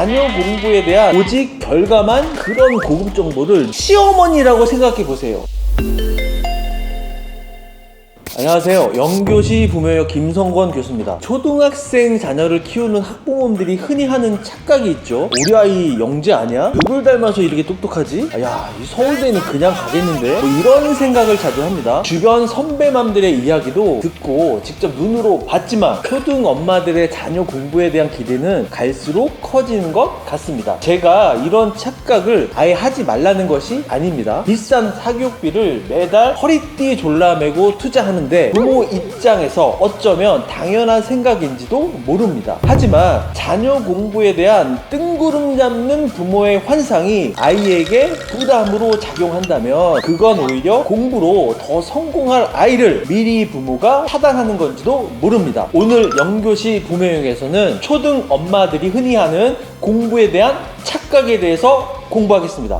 자녀 공부에 대한 오직 결과만 그런 고급 정보를 시어머니라고 생각해 보세요. 안녕하세요. 영교시 부모역 김성권 교수입니다. 초등학생 자녀를 키우는 학부모님들이 흔히 하는 착각이 있죠. 우리 아이 영재 아니야? 누굴 닮아서 이렇게 똑똑하지? 야, 이 서울대는 그냥 가겠는데? 뭐 이런 생각을 자주 합니다. 주변 선배맘들의 이야기도 듣고 직접 눈으로 봤지만 초등 엄마들의 자녀 공부에 대한 기대는 갈수록 커지는 것 같습니다. 제가 이런 착각을 아예 하지 말라는 것이 아닙니다. 비싼 사교육비를 매달 허리띠 졸라매고 투자하는 부모 입장에서 어쩌면 당연한 생각인지도 모릅니다. 하지만 자녀 공부에 대한 뜬구름 잡는 부모의 환상이 아이에게 부담으로 작용한다면 그건 오히려 공부로 더 성공할 아이를 미리 부모가 차단하는 건지도 모릅니다. 오늘 영교시 부모용에서는 초등 엄마들이 흔히 하는 공부에 대한 착각에 대해서 공부하겠습니다.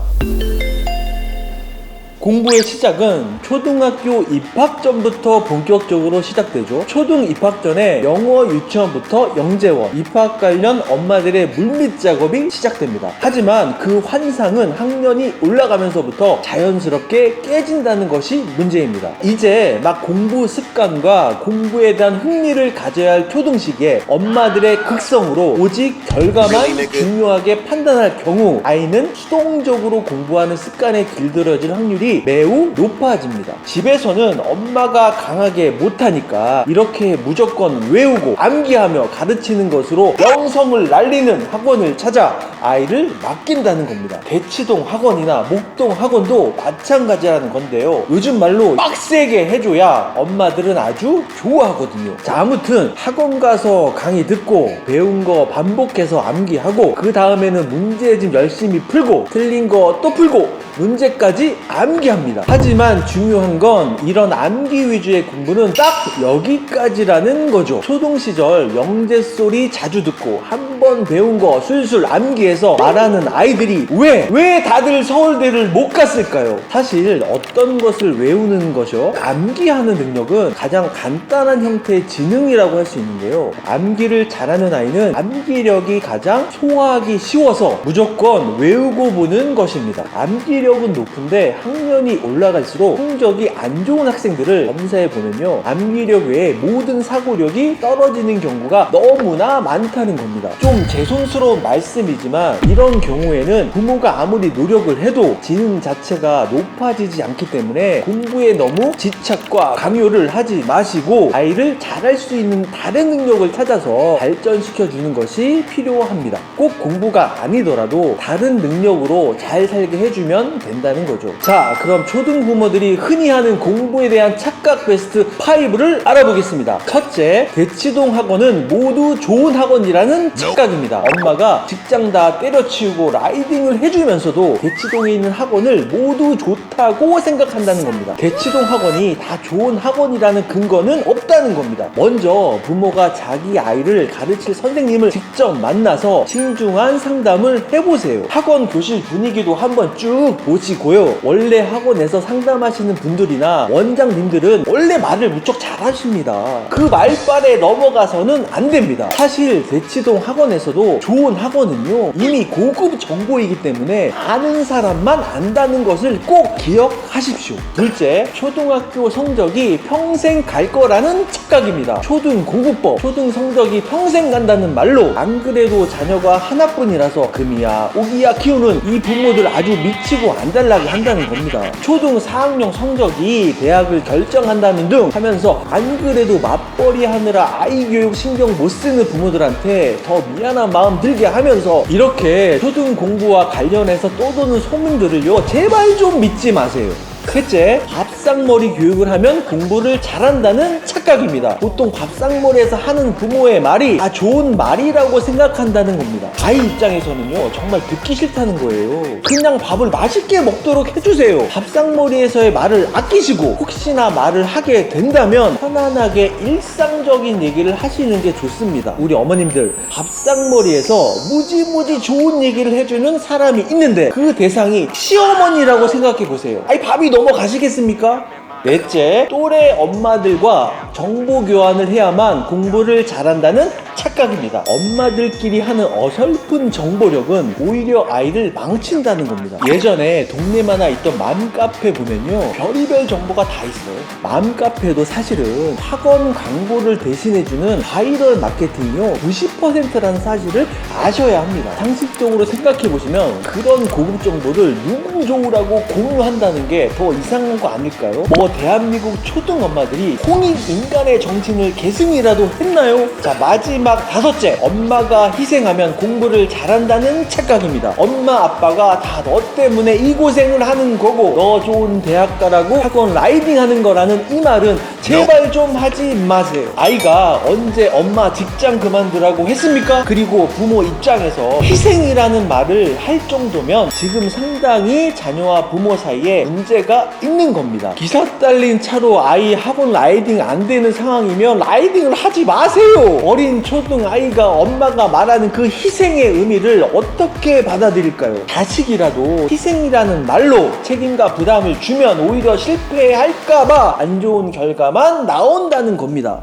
공부의 시작은 초등학교 입학 전부터 본격적으로 시작되죠. 초등 입학 전에 영어 유치원부터 영재원, 입학 관련 엄마들의 물밑 작업이 시작됩니다. 하지만 그 환상은 학년이 올라가면서부터 자연스럽게 깨진다는 것이 문제입니다. 이제 막 공부 습관과 공부에 대한 흥미를 가져야 할 초등 시기에 엄마들의 극성으로 오직 결과만 중요하게 판단할 경우 아이는 수동적으로 공부하는 습관에 길들여질 확률이 매우 높아집니다. 집에서는 엄마가 강하게 못하니까 이렇게 무조건 외우고 암기하며 가르치는 것으로 영성을 날리는 학원을 찾아 아이를 맡긴다는 겁니다. 대치동 학원이나 목동 학원도 마찬가지라는 건데요. 요즘 말로 빡세게 해줘야 엄마들은 아주 좋아하거든요. 자, 아무튼 학원 가서 강의 듣고 배운 거 반복해서 암기하고 그 다음에는 문제집 열심히 풀고 틀린 거 또 풀고 문제까지 암기합니다. 하지만 중요한 건 이런 암기 위주의 공부는 딱 여기까지라는 거죠. 초등 시절 영재 소리 자주 듣고 한 번 배운 거 술술 암기해서 말하는 아이들이 왜 다들 서울대를 못 갔을까요? 사실 어떤 것을 외우는 것이요? 암기하는 능력은 가장 간단한 형태의 지능이라고 할 수 있는데요. 암기를 잘하는 아이는 암기력이 가장 소화하기 쉬워서 무조건 외우고 보는 것입니다. 암기력은 높은데 학년이 올라갈수록 성적이 안 좋은 학생들을 검사해 보면요, 암기력 외에 모든 사고력이 떨어지는 경우가 너무나 많다는 겁니다. 좀 죄송스러운 말씀이지만 이런 경우에는 부모가 아무리 노력을 해도 지능 자체가 높아지지 않기 때문에 공부에 너무 집착과 강요를 하지 마시고 아이를 잘할 수 있는 다른 능력을 찾아서 발전시켜 주는 것이 필요합니다. 꼭 공부가 아니더라도 다른 능력으로 잘 살게 해주면 된다는 거죠. 자, 그럼 초등 부모들이 흔히 하는 공부에 대한 착각 베스트 5를 알아보겠습니다. 첫째, 대치동 학원은 모두 좋은 학원이라는 착각입니다. 엄마가 직장 다 때려치우고 라이딩을 해주면서도 대치동에 있는 학원을 모두 좋다고 생각한다는 겁니다. 대치동 학원이 다 좋은 학원이라는 근거는 없다는 겁니다. 먼저 부모가 자기 아이를 가르칠 선생님을 직접 만나서 신중한 상담을 해보세요. 학원 교실 분위기도 한번 쭉 보시고요. 원래 학원에서 상담하시는 분들이나 원장님들은 원래 말을 무척 잘하십니다. 그 말빨에 넘어가서는 안 됩니다. 사실 대치동 학원에서도 좋은 학원은요, 이미 고급 정보이기 때문에 아는 사람만 안다는 것을 꼭 기억하십시오. 둘째, 초등학교 성적이 평생 갈 거라는 착각입니다. 초등 공부법, 초등 성적이 평생 간다는 말로 안 그래도 자녀가 하나뿐이라서 금이야 오기야 키우는 이 부모들 아주 미치고 안달나게 한다는 겁니다. 초등 4학년 성적이 대학을 결정한다는 등 하면서 안 그래도 맞벌이 하느라 아이 교육 신경 못 쓰는 부모들한테 더 미안한 마음 들게 하면서 이렇게 초등 공부와 관련해서 떠도는 소문들을요, 제발 좀 믿지 마세요. 셋째, 밥상머리 교육을 하면 공부를 잘한다는 착각입니다. 보통 밥상머리에서 하는 부모의 말이 다 좋은 말이라고 생각한다는 겁니다. 아이 입장에서는요, 정말 듣기 싫다는 거예요. 그냥 밥을 맛있게 먹도록 해주세요. 밥상머리에서의 말을 아끼시고 혹시나 말을 하게 된다면 편안하게 일상적인 얘기를 하시는 게 좋습니다. 우리 어머님들, 밥상머리에서 무지무지 좋은 얘기를 해주는 사람이 있는데 그 대상이 시어머니라고 생각해 보세요. 아니, 밥이 넘어가시겠습니까? 넷째, 또래 엄마들과 정보 교환을 해야만 공부를 잘한다는 착각입니다. 엄마들끼리 하는 어설픈 정보력은 오히려 아이를 망친다는 겁니다. 예전에 동네마다 있던 맘카페 보면요, 별의별 정보가 다 있어요. 맘카페도 사실은 학원 광고를 대신해주는 바이럴 마케팅이요 90%라는 사실을 아셔야 합니다. 상식적으로 생각해보시면 그런 고급 정보를 누구 좋으라고 공유한다는 게 더 이상한 거 아닐까요? 뭐 대한민국 초등 엄마들이 홍익 인간의 정신을 계승이라도 했나요? 자, 마지막 5째, 엄마가 희생하면 공부를 잘한다는 착각입니다. 엄마 아빠가 다 너 때문에 이 고생을 하는 거고 너 좋은 대학 가라고 학원 라이딩 하는 거라는 이 말은 제발 좀 하지 마세요. 아이가 언제 엄마 직장 그만두라고 했습니까? 그리고 부모 입장에서 희생이라는 말을 할 정도면 지금 상당히 자녀와 부모 사이에 문제가 있는 겁니다. 기사 딸린 차로 아이 학원 라이딩 안 되는 상황이면 라이딩을 하지 마세요. 어린 초등 아이가 엄마가 말하는 그 희생의 의미를 어떻게 받아들일까요? 자식이라도 희생이라는 말로 책임과 부담을 주면 오히려 실패할까봐 안 좋은 결과만 나온다는 겁니다.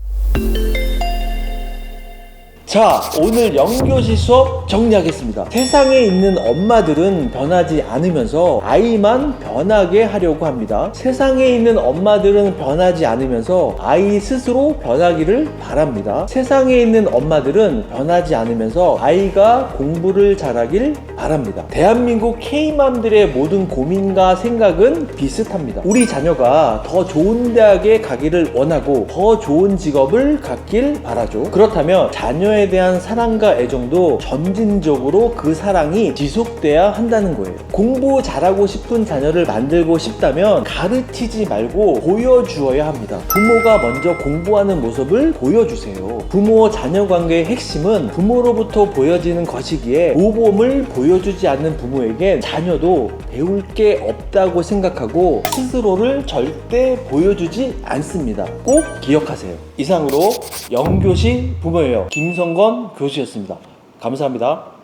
자, 오늘 영교시 수업 정리하겠습니다. 세상에 있는 엄마들은 변하지 않으면서 아이만 변하게 하려고 합니다. 세상에 있는 엄마들은 변하지 않으면서 아이 스스로 변하기를 바랍니다. 세상에 있는 엄마들은 변하지 않으면서 아이가 공부를 잘하길 바랍니다. 대한민국 K맘들의 모든 고민과 생각은 비슷합니다. 우리 자녀가 더 좋은 대학에 가기를 원하고 더 좋은 직업을 갖길 바라죠. 그렇다면 자녀의 대한 사랑과 애정도 점진적으로 그 사랑이 지속돼야 한다는 거예요. 공부 잘하고 싶은 자녀를 만들고 싶다면 가르치지 말고 보여주어야 합니다. 부모가 먼저 공부하는 모습을 보여주세요. 부모 자녀 관계의 핵심은 부모로부터 보여지는 것이기에 모범을 보여주지 않는 부모에겐 자녀도 배울 게 없다고 생각하고 스스로를 절대 보여주지 않습니다. 꼭 기억하세요. 이상으로 영교시 부모예요 김성건 교수였습니다. 감사합니다.